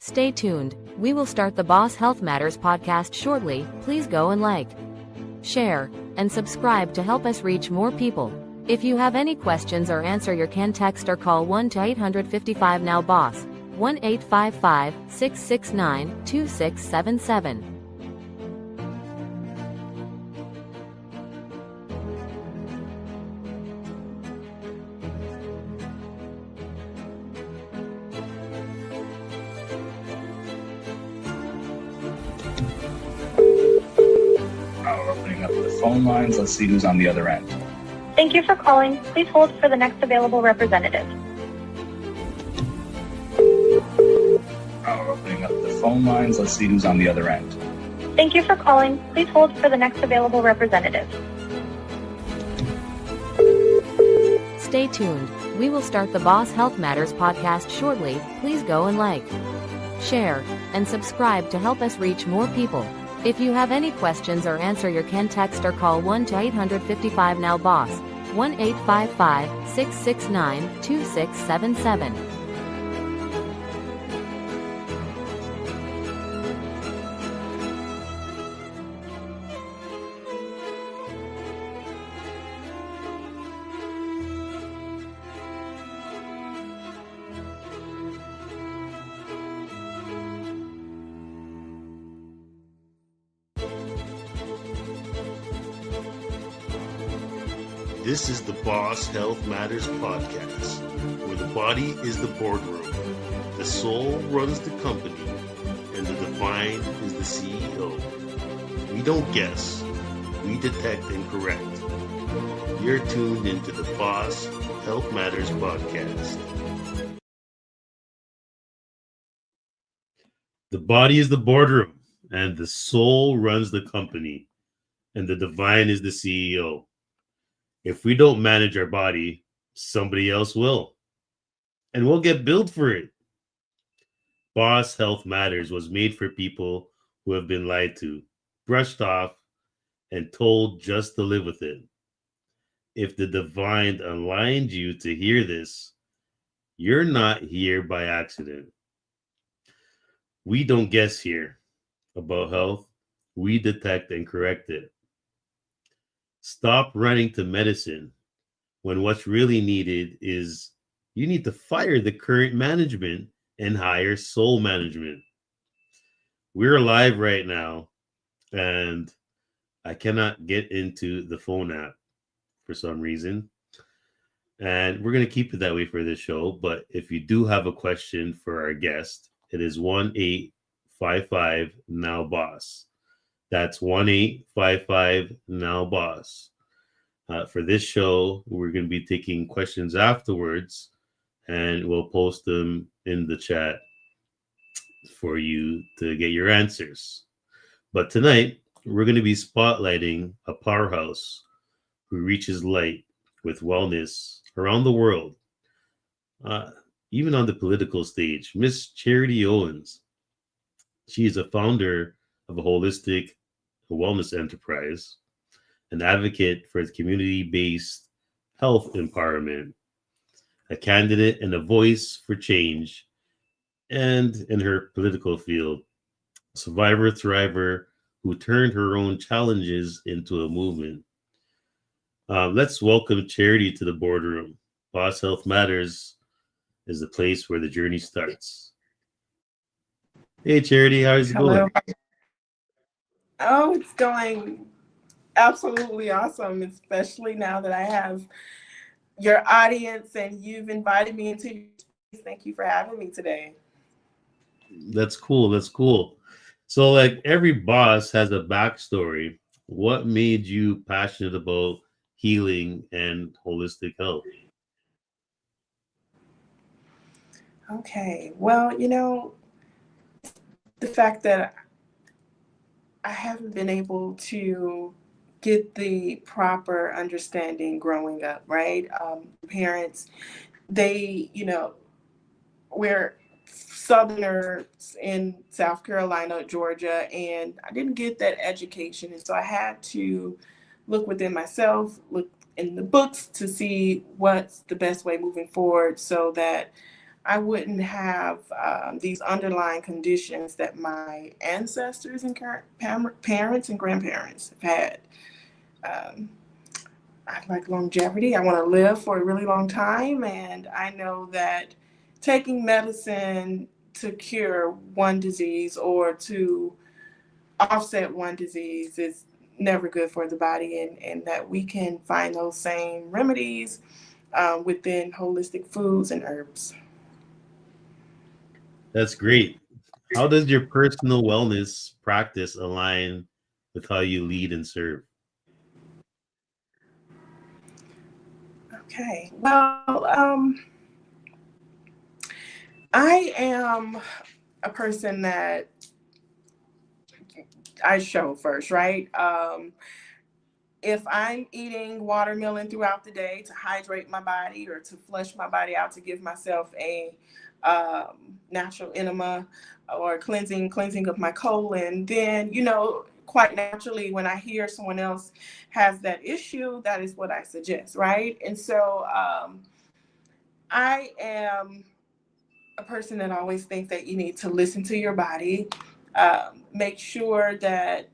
Stay tuned. We will start the Boss Health Matters podcast shortly. Please go and like, share, and subscribe to help us reach more people. If you have any questions or answer, you can text or call 1-855-NOW-BOSS, 1-855-669-2677. We're opening up the phone lines. Let's see who's on the other end. Thank you for calling. Please hold for the next available representative. We're opening up the phone lines. Let's see who's on the other end. Thank you for calling. Please hold for the next available representative. Stay tuned. We will start the Boss Health Matters podcast shortly. Please go and like, share, and subscribe to help us reach more people. If you have any questions or answer, you can text or call 1-855-NOW-BOSS, 1-855-669-2677. This is the Boss Health Matters podcast, where the body is the boardroom, the soul runs the company, and the divine is the CEO. We don't guess, we detect and correct. You're tuned into the Boss Health Matters podcast. The body is the boardroom, and the soul runs the company, and the divine is the CEO. If we don't manage our body, somebody else will. And we'll get billed for it. Boss Health Matters was made for people who have been lied to, brushed off, and told just to live with it. If the divine aligned you to hear this, you're not here by accident. We don't guess here about health. We detect and correct it. Stop running to medicine when what's really needed is you need to fire the current management and hire soul management. We're live right now, and I cannot get into the phone app for some reason. And we're going to keep it that way for this show. But if you do have a question for our guest, it is 1-855-NOW-BOSS. That's 1-855-NOW-BOSS. For this show, we're going to be taking questions afterwards, and we'll post them in the chat for you to get your answers. But tonight, we're going to be spotlighting a powerhouse who reaches light with wellness around the world, even on the political stage. Miss Charity Owens. She is a founder of a holistic wellness enterprise, an advocate for community-based health empowerment, a candidate and a voice for change, and in her political field, survivor thriver who turned her own challenges into a movement. Let's welcome Charity to the boardroom. Boss Health Matters is the place where the journey starts. Hey, Charity, how's it going? Oh, it's going absolutely awesome, especially now that I have your audience and you've invited me into your space. Thank you for having me today. That's cool. That's cool. So, like, every boss has a backstory. What made you passionate about healing and holistic health? Okay, well, the fact that I haven't been able to get the proper understanding growing up, right? Parents, they, we're Southerners in South Carolina, Georgia, and I didn't get that education. And so I had to look within myself, look in the books to see what's the best way moving forward so that I wouldn't have these underlying conditions that my ancestors and parents and grandparents have had. Um, I like longevity. I want to live for a really long time. And I know that taking medicine to cure one disease or to offset one disease is never good for the body, and that we can find those same remedies within holistic foods and herbs. That's great. How does your personal wellness practice align with how you lead and serve? Okay. Well, I am a person that I show first, right? If I'm eating watermelon throughout the day to hydrate my body or to flush my body out to give myself a natural enema or cleansing of my colon, then quite naturally when I hear someone else has that issue, that is what I suggest, right? And so I am a person that always thinks that you need to listen to your body, make sure that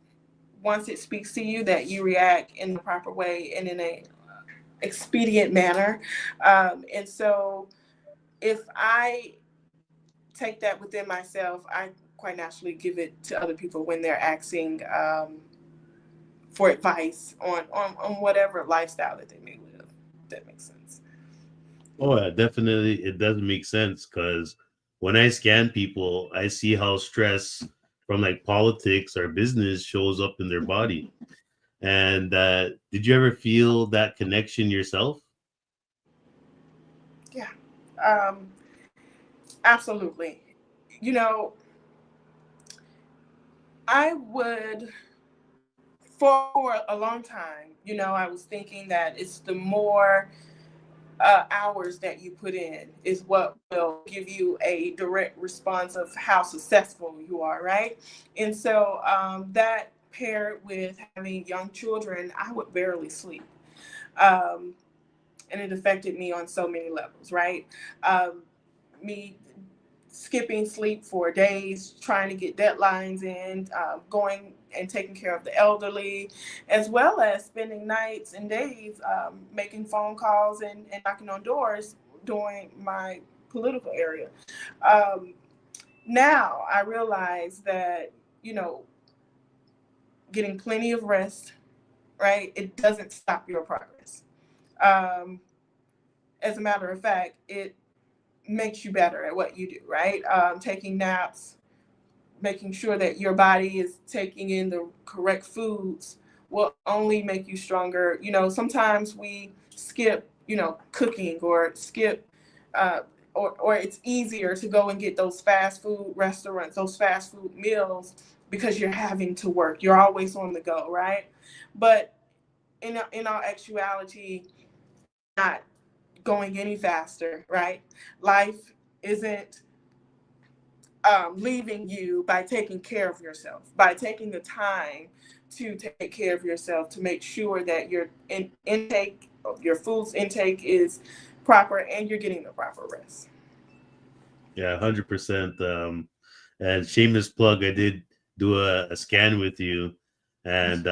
once it speaks to you that you react in the proper way and in a expedient manner. And so if I take that within myself, I quite naturally give it to other people when they're asking for advice on whatever lifestyle that they may live. If that makes sense. Oh, yeah, definitely. It does make sense because when I scan people, I see how stress from like politics or business shows up in their body. And did you ever feel that connection yourself? Yeah, um, absolutely. You know, I would, for a long time, I was thinking that it's the more hours that you put in is what will give you a direct response of how successful you are, right? And so that paired with having young children, I would barely sleep. Um, and it affected me on so many levels, right? Um, Me skipping sleep for days, trying to get deadlines in, going and taking care of the elderly, as well as spending nights and days making phone calls and knocking on doors during my political area. Um, Now I realize that, you know, getting plenty of rest, right, it doesn't stop your progress. Um, as a matter of fact, it makes you better at what you do, right? Taking naps, making sure that your body is taking in the correct foods will only make you stronger. Sometimes we skip, cooking or skip, uh, or it's easier to go and get those fast food restaurants, those fast food meals because you're having to work. You're always on the go, right? But in all actuality, not going any faster, right? Life isn't leaving you by taking care of yourself, by taking the time to take care of yourself, to make sure that your intake, your food's intake is proper and you're getting the proper rest. Yeah, 100%. And shameless plug, I did do a scan with you, and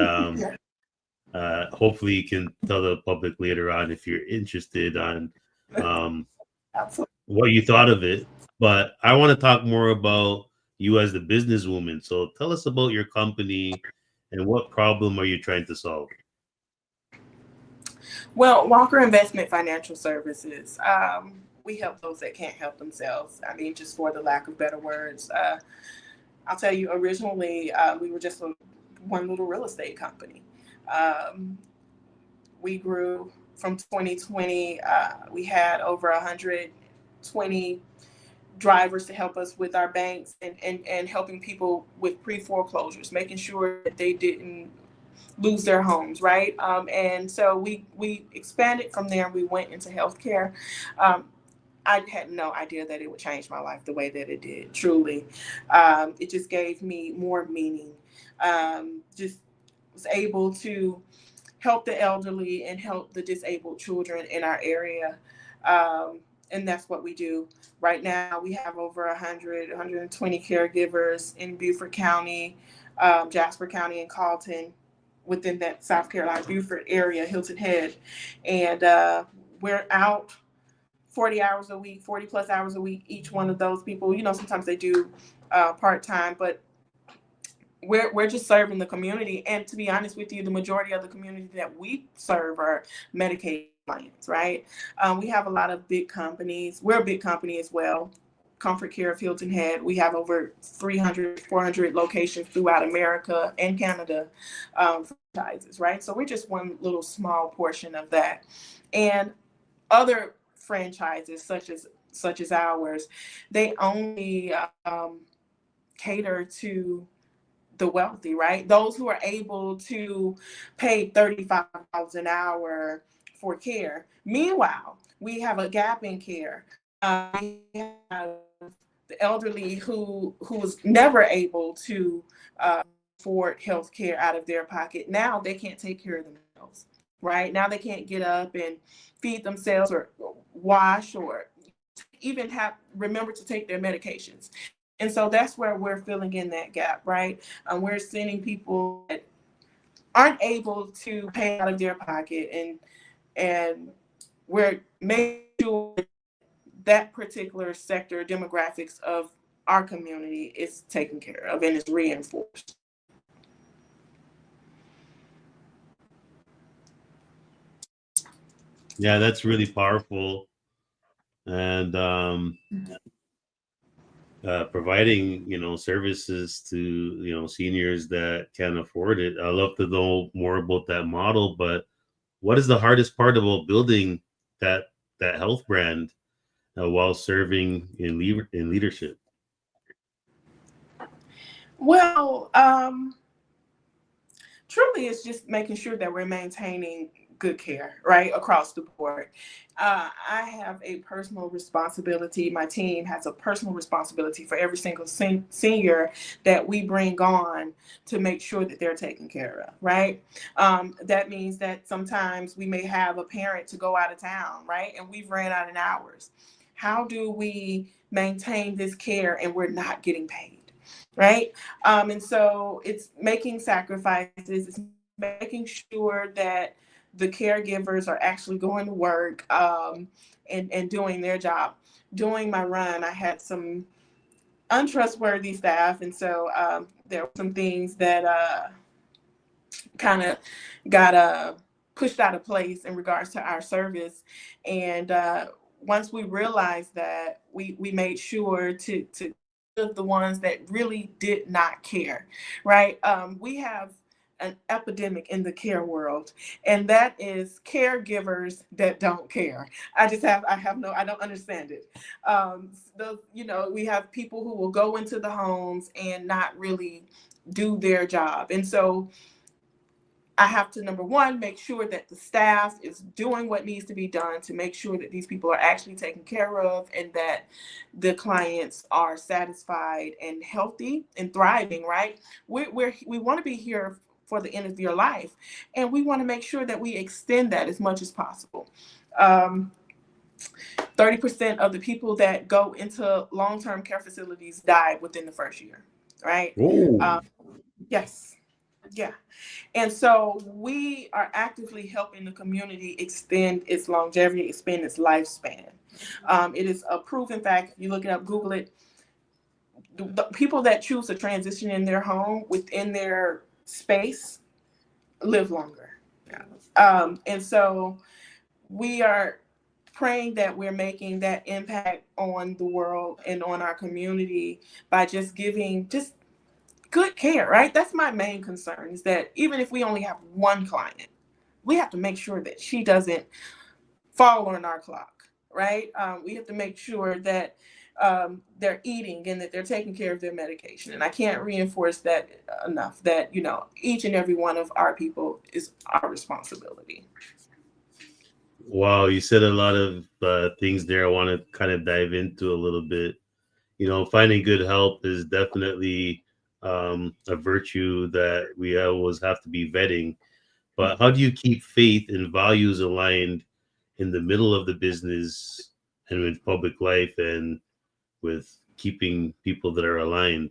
Yeah, hopefully you can tell the public later on if you're interested on um, absolutely. what you thought of it. But I want to talk more about you as the businesswoman. So tell us about your company and what problem are you trying to solve? Well, Walker Investment Financial Services, we help those that can't help themselves. I mean, just for the lack of better words. I'll tell you, originally, we were just one little real estate company. Um, we grew from 2020. We had over 120 drivers to help us with our banks and helping people with pre-foreclosures, making sure that they didn't lose their homes, right? And so we expanded from there. We went into healthcare. Um, I had no idea that it would change my life the way that it did. Truly, it just gave me more meaning. Just was able to help the elderly and help the disabled children in our area. Um, And that's what we do. Right now, we have over 120 caregivers in Beaufort County, Jasper County, and Carlton, within that South Carolina Beaufort area, Hilton Head. And we're out 40 hours a week, 40 plus hours a week. Each one of those people, sometimes they do part-time, but we're just serving the community. And to be honest with you, the majority of the community that we serve are Medicaid clients, right? We have a lot of big companies. We're a big company as well. Comfort Care of Hilton Head. We have over 300, 400 locations throughout America and Canada, franchises, right? So we're just one little small portion of that. And other franchises such as ours, they only cater to the wealthy, right? Those who are able to pay $35 an hour for care. Meanwhile, we have a gap in care. We have the elderly who was never able to afford health care out of their pocket. Now they can't take care of themselves, right? Now they can't get up and feed themselves or wash or even remember to take their medications. And so that's where we're filling in that gap, right? We're sending people that aren't able to pay out of their pocket, and we're making sure that particular sector demographics of our community is taken care of and is reinforced. Yeah, that's really powerful. And providing, services to, seniors that can't afford it. I'd love to know more about that model, but what is the hardest part about building that health brand while serving in leadership? Well, truly it's just making sure that we're maintaining good care, right, across the board. I have a personal responsibility. My team has a personal responsibility for every single senior that we bring on to make sure that they're taken care of, right? That means that sometimes we may have a parent to go out of town, right? And we've ran out of hours. How do we maintain this care and we're not getting paid? Right. And so it's making sacrifices, it's making sure that the caregivers are actually going to work and doing their job. During my run, I had some untrustworthy staff. And so there were some things that kind of got pushed out of place in regards to our service. And once we realized that, we made sure to of the ones that really did not care, right? We have an epidemic in the care world, and that is caregivers that don't care. I don't understand it. We have people who will go into the homes and not really do their job. And so I have to, number one, make sure that the staff is doing what needs to be done to make sure that these people are actually taken care of and that the clients are satisfied and healthy and thriving, right? We want to be here for the end of your life, and we want to make sure that we extend that as much as possible. 30% of the people that go into long-term care facilities die within the first year, right? Yes. Yeah. And so we are actively helping the community extend its longevity, expand its lifespan. It is a proven fact. If you look it up, Google it. The people that choose to transition in their home within their space live longer. And so we are praying that we're making that impact on the world and on our community by just giving good care, right? That's my main concern, is that even if we only have one client, we have to make sure that she doesn't fall on our clock, right? We have to make sure that they're eating and that they're taking care of their medication. And I can't reinforce that enough, that, each and every one of our people is our responsibility. Wow, you said a lot of things there I want to kind of dive into a little bit. Finding good help is definitely a virtue that we always have to be vetting. But how do you keep faith and values aligned in the middle of the business and with public life and with keeping people that are aligned?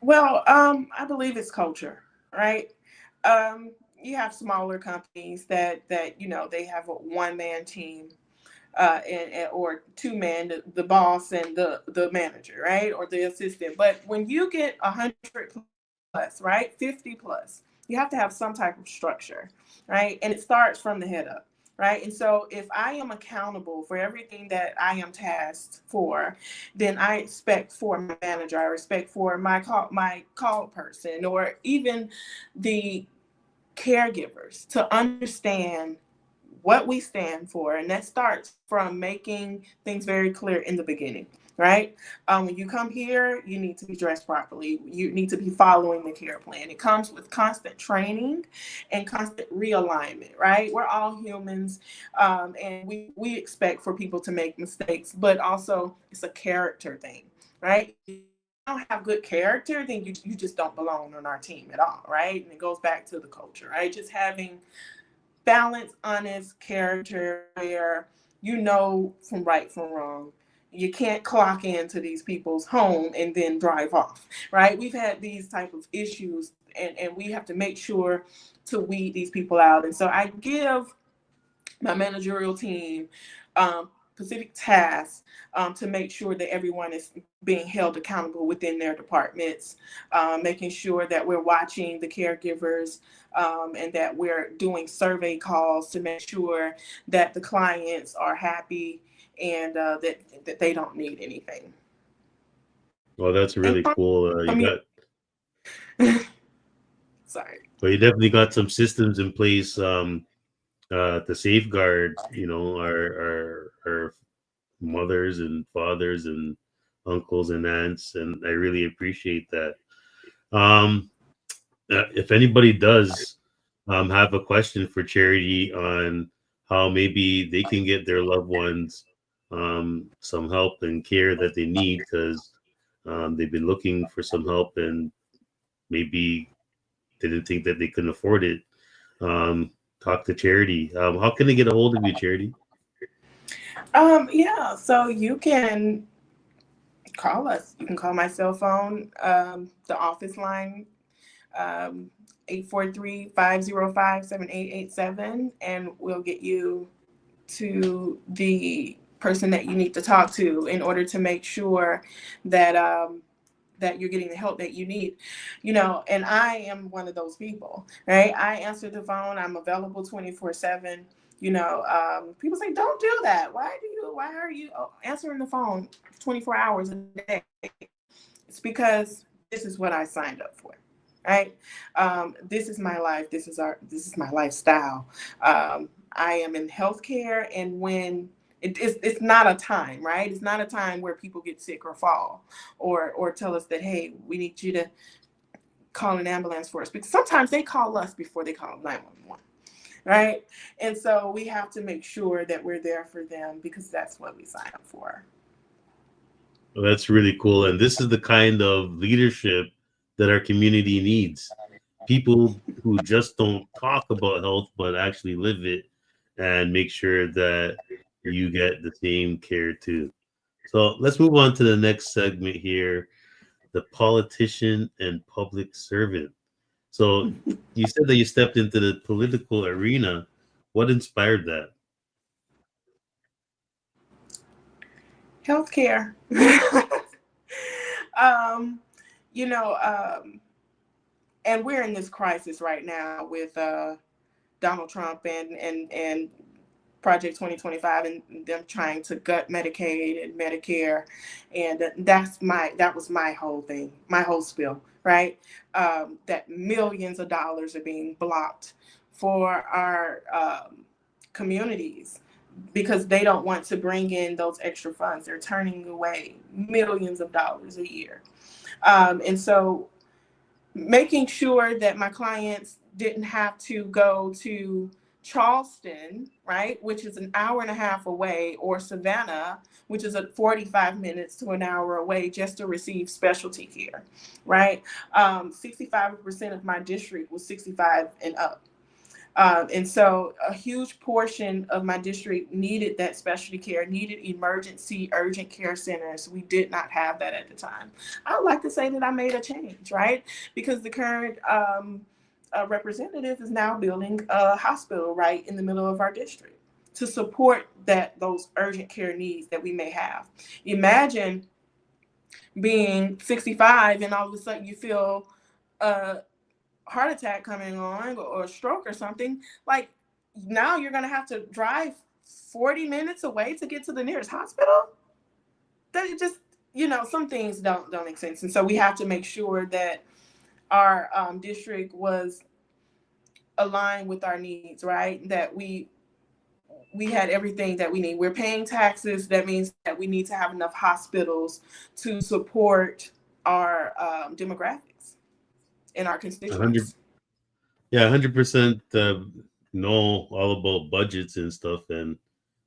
Well, I believe it's culture, right? You have smaller companies that they have a one-man team, or two-man, the boss and the manager, right, or the assistant. But when you get 100 plus, right, 50 plus, you have to have some type of structure, right, and it starts from the head up. Right. And so if I am accountable for everything that I am tasked for, then I expect for my manager, I expect for my call person, or even the caregivers to understand what we stand for. And that starts from making things very clear in the beginning, right? When you come here, you need to be dressed properly. You need to be following the care plan. It comes with constant training and constant realignment, right? We're all humans, and we expect for people to make mistakes, but also it's a character thing, right? If you don't have good character, then you just don't belong on our team at all, right? And it goes back to the culture, right? Just having balanced, honest character where you know from right from wrong. You can't clock into these people's home and then drive off, right? We've had these type of issues, and we have to make sure to weed these people out. And so I give my managerial team specific tasks to make sure that everyone is being held accountable within their departments, making sure that we're watching the caregivers, and that we're doing survey calls to make sure that the clients are happy and that they don't need anything. Well, that's And really cool. sorry. But you definitely got some systems in place to safeguard, our mothers and fathers and uncles and aunts, and I really appreciate that. Um, if anybody does have a question for Charity on how maybe they can get their loved ones some help and care that they need, because they've been looking for some help and maybe didn't think that they couldn't afford it, talk to Charity. How can they get a hold of you, Charity? Yeah, so you can call us. You can call my cell phone, the office line, 843-505-7887, and we'll get you to the person that you need to talk to in order to make sure that that you're getting the help that you need. And I am one of those people, right? I answer the phone. I'm available 24/7. People say, don't do that. Why are you answering the phone 24 hours a day? It's because this is what I signed up for, right? This is my life. This is my lifestyle. I am in healthcare, and when it's not a time, right? It's not a time where people get sick or fall, or tell us that, hey, we need you to call an ambulance for us, because sometimes they call us before they call 911, right? And so we have to make sure that we're there for them, because that's what we sign up for. Well, that's really cool, and this is the kind of leadership that our community needs. People who just don't talk about health but actually live it and make sure that you get the same care too. So let's move on to the next segment here, the politician and public servant. So you said that you stepped into the political arena. What inspired that? Healthcare. um, you know, and we're in this crisis right now with Donald Trump and Project 2025, and them trying to gut Medicaid and Medicare, and that was my whole thing, my whole spiel, right? That millions of dollars are being blocked for our communities because they don't want to bring in those extra funds. They're turning away millions of dollars a year, and so making sure that my clients didn't have to go to Charleston, right, which is an hour and a half away, or Savannah, which is 45 minutes to an hour away, just to receive specialty care, right? 65% of my district was 65 and up. And so a huge portion of my district needed that specialty care, needed emergency urgent care centers. We did not have that at the time. I would like to say that I made a change, right? Because the current representative is now building a hospital right in the middle of our district to support those urgent care needs that we may have. Imagine being 65 and all of a sudden you feel heart attack coming on or a stroke or something. Like, now you're going to have to drive 40 minutes away to get to the nearest hospital. That just, some things don't make sense. And so we have to make sure that our district was aligned with our needs, right? That we had everything that we need. We're paying taxes. That means that we need to have enough hospitals to support our demographics in our constituents. 100% know all about budgets and stuff. And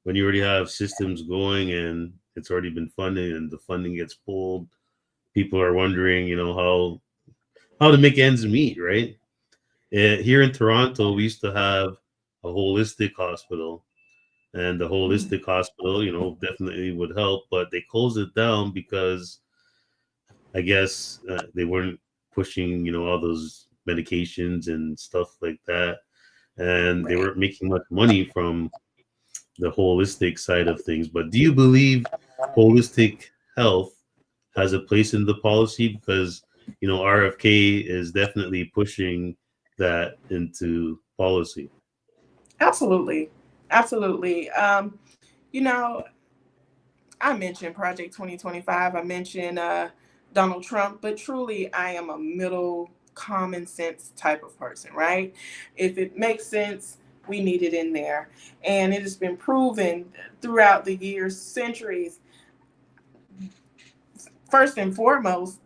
when you already have systems going and it's already been funded and the funding gets pulled, people are wondering, how to make ends meet, right? Here in Toronto, we used to have a holistic hospital, and the holistic hospital, definitely would help, but they closed it down because I guess they weren't pushing, all those medications and stuff like that. And they weren't making much money from the holistic side of things. But do you believe holistic health has a place in the policy? Because, RFK is definitely pushing that into policy. Absolutely. I mentioned Project 2025. I mentioned Donald Trump, but truly I am a middle common sense type of person, right? If it makes sense, we need it in there. And it has been proven throughout the years, centuries, first and foremost,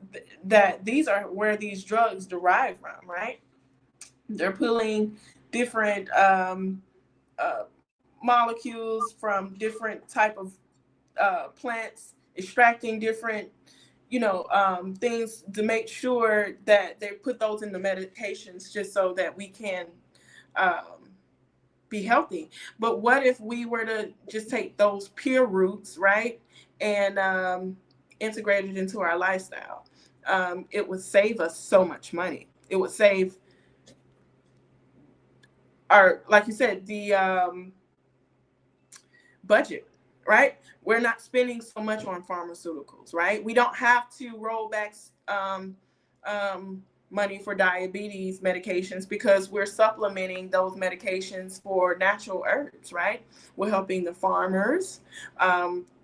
that these are where these drugs derive from, right? They're pulling different molecules from different type of plants, extracting different things to make sure that they put those in the medications just so that we can be healthy. But what if we were to just take those pure roots, right, and integrate it into our lifestyle? It would save us so much money. It would save like you said, the budget, right? We're not spending so much on pharmaceuticals, right? We don't have to roll back money for diabetes medications because we're supplementing those medications for natural herbs, right? We're helping the farmers.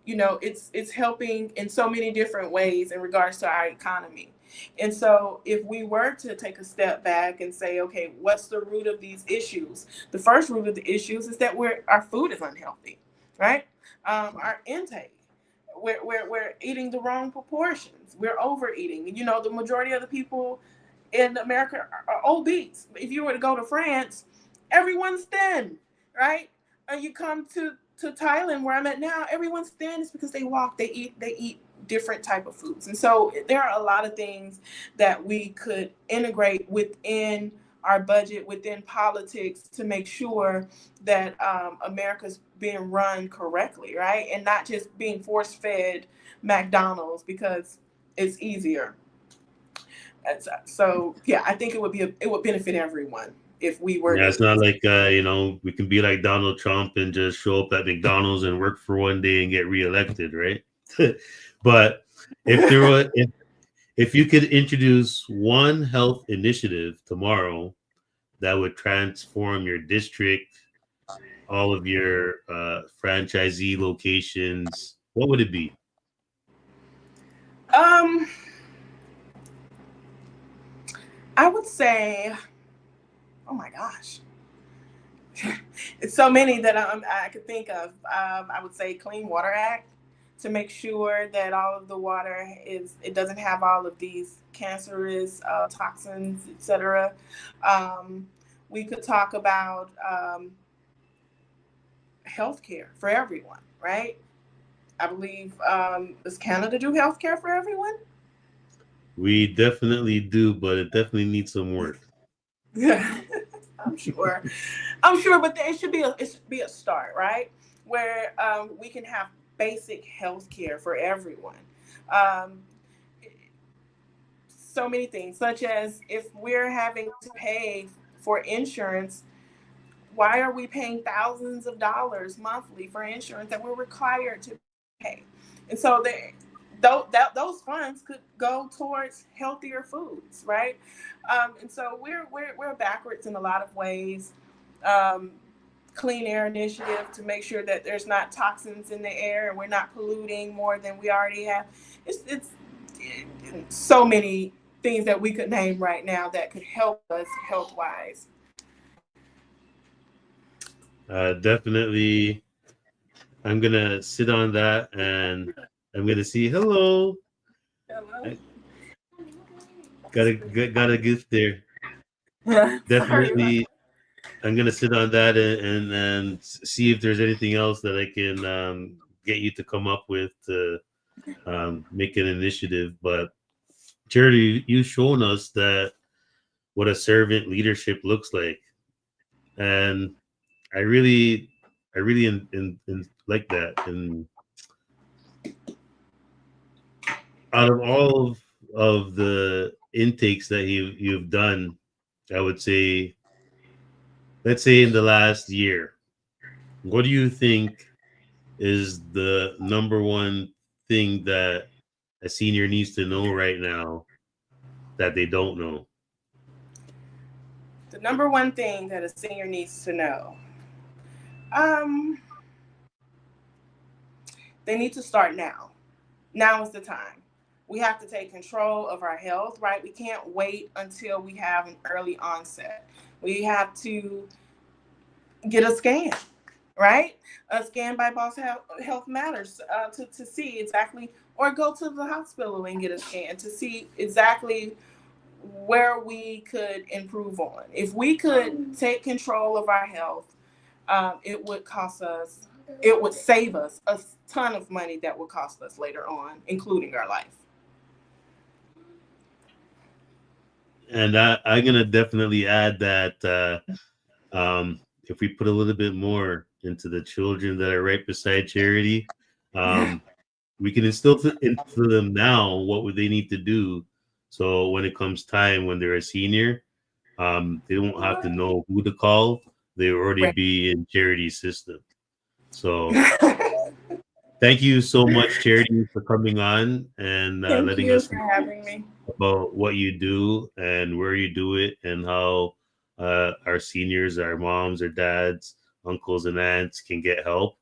It's helping in so many different ways in regards to our economy. And so if we were to take a step back and say, okay, what's the root of these issues? The first root of the issues is that our food is unhealthy, right? Our intake, we're eating the wrong proportions. We're overeating. The majority of the people in America are obese. If you were to go to France, everyone's thin, right? You come to Thailand, where I'm at now, everyone's thin. It's because they walk, they eat different type of foods. And so there are a lot of things that we could integrate within our budget, within politics, to make sure that America's being run correctly, right? And not just being force-fed McDonald's because it's easier. So yeah, I think it would benefit everyone if we were. Yeah, it's not like we can be like Donald Trump and just show up at McDonald's and work for one day and get reelected, right? But if you could introduce one health initiative tomorrow that would transform your district, all of your franchisee locations, what would it be? I would say, oh my gosh, it's so many that I could think of. I would say Clean Water Act, to make sure that all of the water it doesn't have all of these cancerous toxins, etc. We could talk about healthcare for everyone, right? I believe, does Canada do healthcare for everyone? We definitely do, but it definitely needs some work. I'm sure. I'm sure, but it should be a start, right? Where we can have basic health care for everyone. Um, so many things, such as if we're having to pay for insurance, why are we paying thousands of dollars monthly for insurance that we're required to pay? And so those funds could go towards healthier foods, right? And so we're backwards in a lot of ways. Um, Clean air initiative to make sure that there's not toxins in the air and we're not polluting more than we already have. It's so many things that we could name right now that could help us health wise. Definitely, I'm gonna sit on that and I'm gonna see. Hello, Hello. got a gift there. Definitely, I'm gonna sit on that and see if there's anything else that I can get you to come up with to make an initiative. But Charity, you've shown us that what a servant leadership looks like, and I really like that. And out of all of the intakes that you've done, I would say, let's say in the last year, what do you think is the number one thing that a senior needs to know right now that they don't know? The number one thing that a senior needs to know, they need to start now. Now is the time. We have to take control of our health, right? We can't wait until we have an early onset. We have to get a scan, right? A scan by Boss Health Matters to see exactly, or go to the hospital and get a scan to see exactly where we could improve on. If we could take control of our health, it would save us a ton of money that would cost us later on, including our life. And I'm gonna definitely add that if we put a little bit more into the children that are right beside Charity, we can instill into them now what would they need to do. So when it comes time when they're a senior, they won't have to know who to call. They already be in Charity's system. So thank you so much, Charity, for coming on and letting us know having me about what you do and where you do it and how our seniors, our moms, our dads, uncles, and aunts can get help.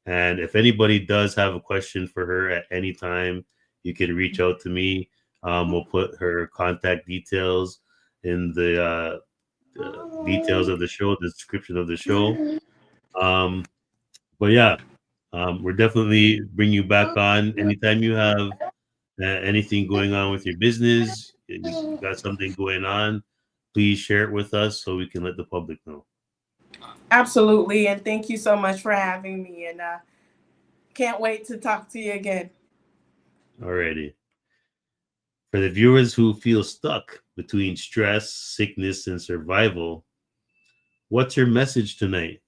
And if anybody does have a question for her at any time, you can reach out to me. We'll put her contact details in the details of the show, the description of the show. But yeah, we're definitely bring you back on anytime you have anything going on with your business. You got something going on, please share it with us so we can let the public know. Absolutely. And thank you so much for having me. And can't wait to talk to you again. Alrighty. For the viewers who feel stuck between stress, sickness, and survival, what's your message tonight?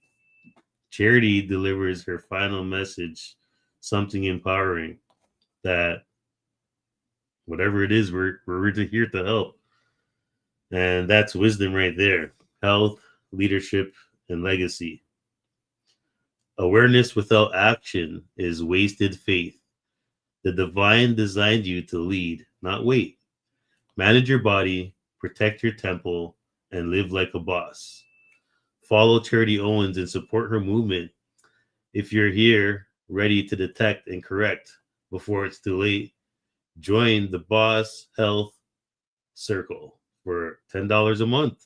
Charity delivers her final message, something empowering, that whatever it is, we're here to help. And that's wisdom right there. Health, leadership, and legacy. Awareness without action is wasted faith. The divine designed you to lead, not wait. Manage your body, protect your temple, and live like a boss. Follow Charity Owens and support her movement. If you're here, ready to detect and correct before it's too late, join the Boss Health Circle for $10 a month.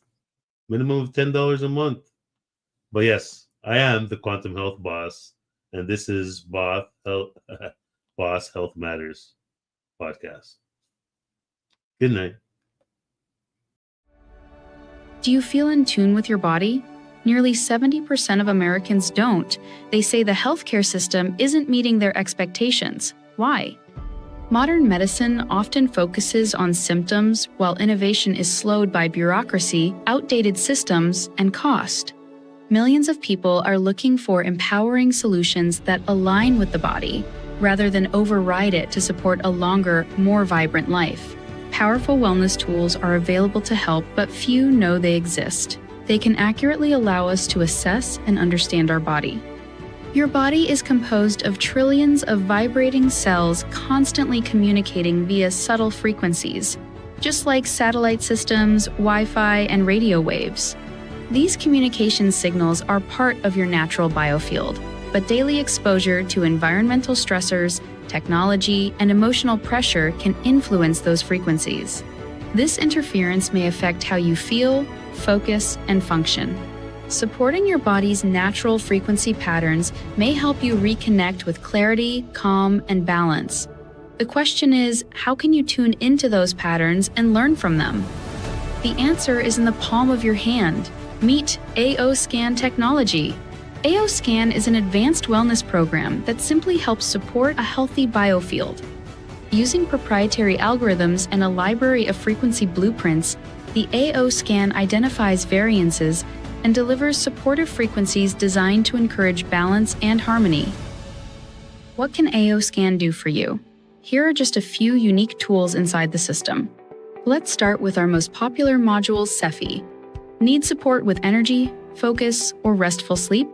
Minimum of $10 a month. But yes, I am the Quantum Health Boss, and this is Boss Health Matters podcast. Good night. Do you feel in tune with your body? Nearly 70% of Americans don't. They say the healthcare system isn't meeting their expectations. Why? Modern medicine often focuses on symptoms, while innovation is slowed by bureaucracy, outdated systems, and cost. Millions of people are looking for empowering solutions that align with the body, rather than override it to support a longer, more vibrant life. Powerful wellness tools are available to help, but few know they exist. They can accurately allow us to assess and understand our body. Your body is composed of trillions of vibrating cells constantly communicating via subtle frequencies, just like satellite systems, Wi-Fi, and radio waves. These communication signals are part of your natural biofield, but daily exposure to environmental stressors, technology, and emotional pressure can influence those frequencies. This interference may affect how you feel, focus, and function. Supporting your body's natural frequency patterns may help you reconnect with clarity, calm, and balance. The question is, how can you tune into those patterns and learn from them? The answer is in the palm of your hand. Meet AO Scan technology. AO Scan is an advanced wellness program that simply helps support a healthy biofield. Using proprietary algorithms and a library of frequency blueprints, the AO Scan identifies variances and delivers supportive frequencies designed to encourage balance and harmony. What can AO Scan do for you? Here are just a few unique tools inside the system. Let's start with our most popular module, Cephi. Need support with energy, focus, or restful sleep?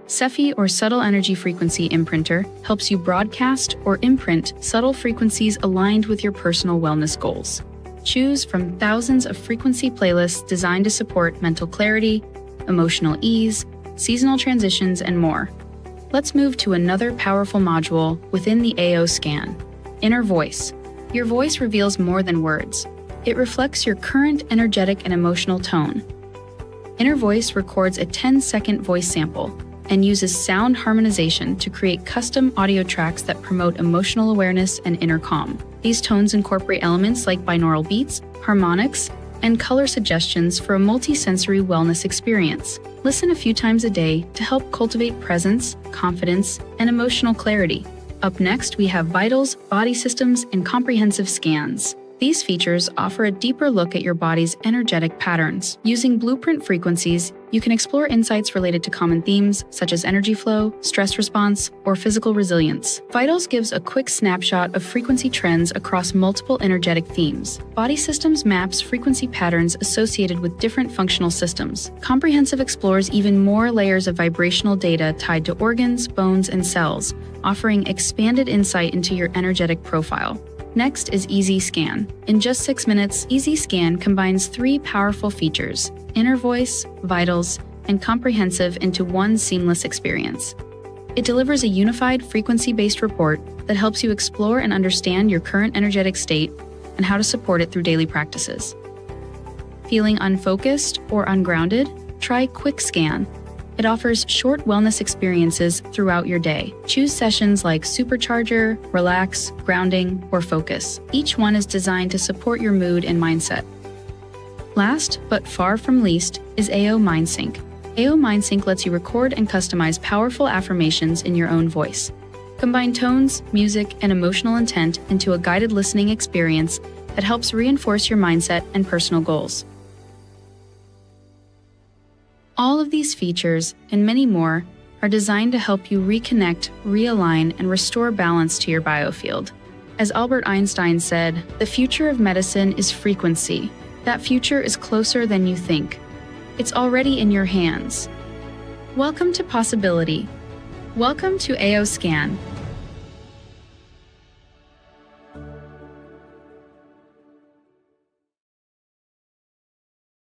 Cephi, or Subtle Energy Frequency Imprinter, helps you broadcast or imprint subtle frequencies aligned with your personal wellness goals. Choose from thousands of frequency playlists designed to support mental clarity, emotional ease, seasonal transitions, and more. Let's move to another powerful module within the AO Scan, Inner Voice. Your voice reveals more than words. It reflects your current energetic and emotional tone. Inner Voice records a 10-second voice sample and uses sound harmonization to create custom audio tracks that promote emotional awareness and inner calm. These tones incorporate elements like binaural beats, harmonics, and color suggestions for a multi-sensory wellness experience. Listen a few times a day to help cultivate presence, confidence, and emotional clarity. Up next, we have vitals, body systems, and comprehensive scans. These features offer a deeper look at your body's energetic patterns. Using blueprint frequencies, you can explore insights related to common themes such as energy flow, stress response, or physical resilience. Vitals gives a quick snapshot of frequency trends across multiple energetic themes. Body Systems maps frequency patterns associated with different functional systems. Comprehensive explores even more layers of vibrational data tied to organs, bones, and cells, offering expanded insight into your energetic profile. Next is Easy Scan. In just 6 minutes, Easy Scan combines 3 powerful features: Inner Voice, Vitals, and Comprehensive into one seamless experience. It delivers a unified frequency-based report that helps you explore and understand your current energetic state and how to support it through daily practices. Feeling unfocused or ungrounded? Try Quick Scan. It offers short wellness experiences throughout your day. Choose sessions like Supercharger, Relax, Grounding, or Focus. Each one is designed to support your mood and mindset. Last, but far from least, is AO MindSync. AO MindSync lets you record and customize powerful affirmations in your own voice. Combine tones, music, and emotional intent into a guided listening experience that helps reinforce your mindset and personal goals. All of these features, and many more, are designed to help you reconnect, realign, and restore balance to your biofield. As Albert Einstein said, "The future of medicine is frequency. That future is closer than you think. It's already in your hands." Welcome to Possibility. Welcome to AO Scan,